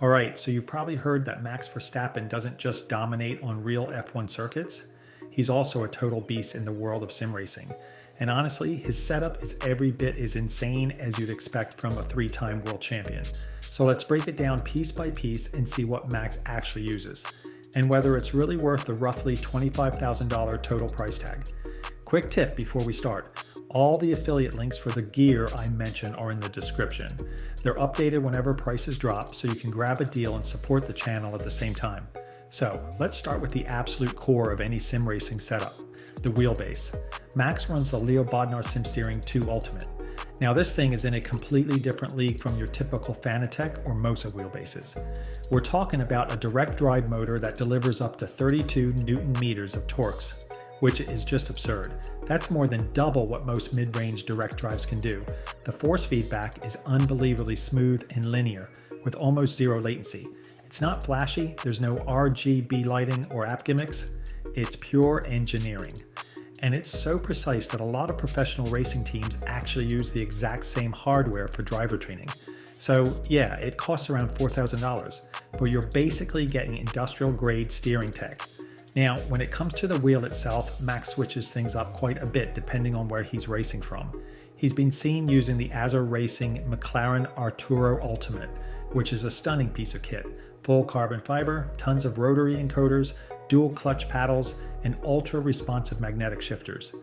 Alright, so you've probably heard that Max Verstappen doesn't just dominate on real F1 circuits, he's also a total beast in the world of sim racing. And honestly, his setup is every bit as insane as you'd expect from a 3-time world champion. So let's break it down piece by piece and see what Max actually uses, and whether it's really worth the roughly $25,000 total price tag. Quick tip before we start. All the affiliate links for the gear I mention are in the description. They're updated whenever prices drop, so you can grab a deal and support the channel at the same time. So let's start with the absolute core of any sim racing setup, the wheelbase. Max runs the Leo Bodnar Sim Steering 2 Ultimate. Now this thing is in a completely different league from your typical Fanatec or Mosa wheelbases. We're talking about a direct drive motor that delivers up to 32 Newton meters of torques, which is just absurd. That's more than double what most mid-range direct drives can do. The force feedback is unbelievably smooth and linear, with almost zero latency. It's not flashy, there's no RGB lighting or app gimmicks, it's pure engineering. And it's so precise that a lot of professional racing teams actually use the exact same hardware for driver training. So yeah, it costs around $4,000, but you're basically getting industrial grade steering tech. Now, when it comes to the wheel itself, Max switches things up quite a bit depending on where he's racing from. He's been seen using the Azure Racing McLaren Arturo Ultimate, which is a stunning piece of kit. Full carbon fiber, tons of rotary encoders, dual clutch paddles, and ultra responsive magnetic shifters.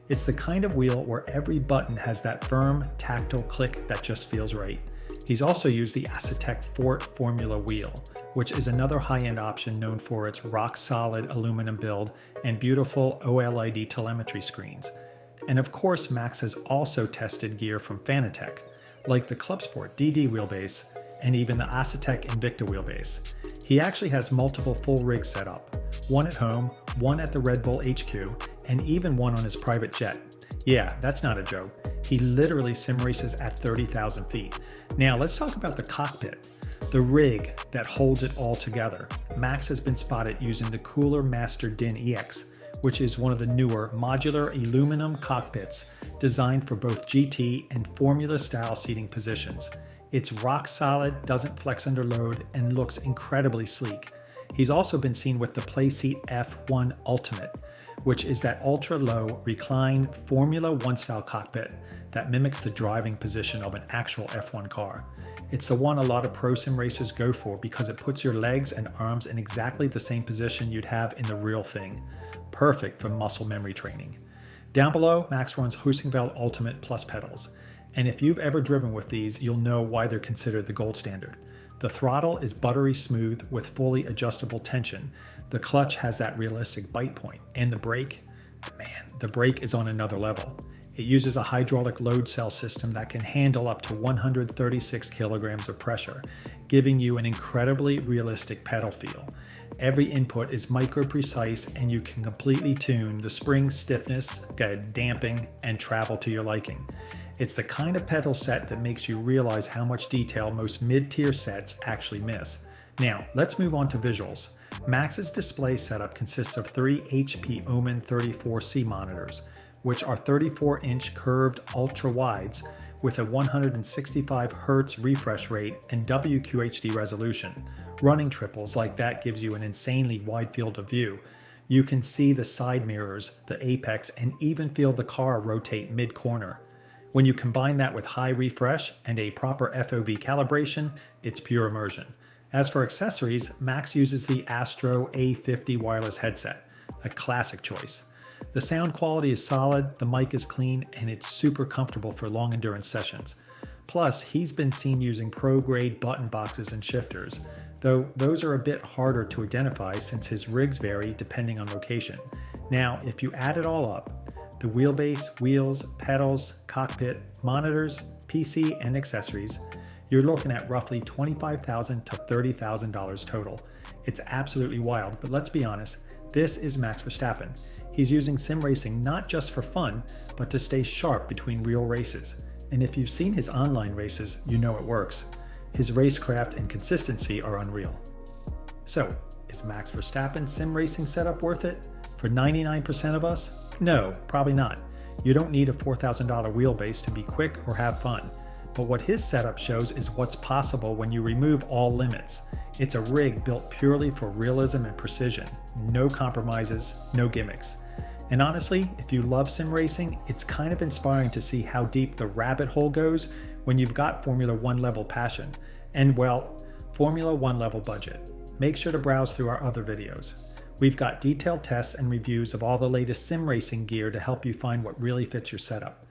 It's the kind of wheel where every button has that firm, tactile click that just feels right. He's also used the Acetec Fort Formula wheel, which is another high-end option known for its rock-solid aluminum build and beautiful OLED telemetry screens. And of course, Max has also tested gear from Fanatec, like the Club Sport DD wheelbase and even the Acetec Invicta wheelbase. He actually has multiple full rigs set up, one at home, one at the Red Bull HQ, and even one on his private jet. Yeah, that's not a joke. He literally sim races at 30,000 feet. Now let's talk about the cockpit, the rig that holds it all together. Max has been spotted using the Cooler Master DIN EX, which is one of the newer modular aluminum cockpits designed for both GT and Formula style seating positions. It's rock solid, doesn't flex under load, and looks incredibly sleek. He's also been seen with the Playseat F1 Ultimate, which is that ultra-low, reclined Formula 1 style cockpit that mimics the driving position of an actual F1 car. It's the one a lot of pro sim racers go for because it puts your legs and arms in exactly the same position you'd have in the real thing. Perfect for muscle memory training. Down below, Max runs Hosingveld Ultimate Plus pedals. And if you've ever driven with these, you'll know why they're considered the gold standard. The throttle is buttery smooth with fully adjustable tension. The clutch has that realistic bite point. And the brake, man, the brake is on another level. It uses a hydraulic load cell system that can handle up to 136 kilograms of pressure, giving you an incredibly realistic pedal feel. Every input is micro-precise and you can completely tune the spring stiffness, damping, and travel to your liking. It's the kind of pedal set that makes you realize how much detail most mid-tier sets actually miss. Now, let's move on to visuals. Max's display setup consists of 3 HP Omen 34C monitors, which are 34-inch curved ultra-wides with a 165 Hz refresh rate and WQHD resolution. Running triples like that gives you an insanely wide field of view. You can see the side mirrors, the apex, and even feel the car rotate mid-corner. When you combine that with high refresh and a proper FOV calibration, it's pure immersion. As for accessories, Max uses the Astro A50 wireless headset, a classic choice. The sound quality is solid, the mic is clean, and it's super comfortable for long endurance sessions. Plus, he's been seen using pro-grade button boxes and shifters, though those are a bit harder to identify since his rigs vary depending on location. Now, if you add it all up, the wheelbase, wheels, pedals, cockpit, monitors, PC, and accessories, you're looking at roughly $25,000 to $30,000 total. It's absolutely wild, but let's be honest, this is Max Verstappen. He's using sim racing not just for fun, but to stay sharp between real races. And if you've seen his online races, you know it works. His racecraft and consistency are unreal. So, is Max Verstappen's sim racing setup worth it? For 99% of us? No, probably not. You don't need a $4,000 wheelbase to be quick or have fun. But what his setup shows is what's possible when you remove all limits. It's a rig built purely for realism and precision. No compromises, no gimmicks. And honestly, if you love sim racing, it's kind of inspiring to see how deep the rabbit hole goes when you've got Formula One level passion. And well, Formula One level budget. Make sure to browse through our other videos. We've got detailed tests and reviews of all the latest sim racing gear to help you find what really fits your setup.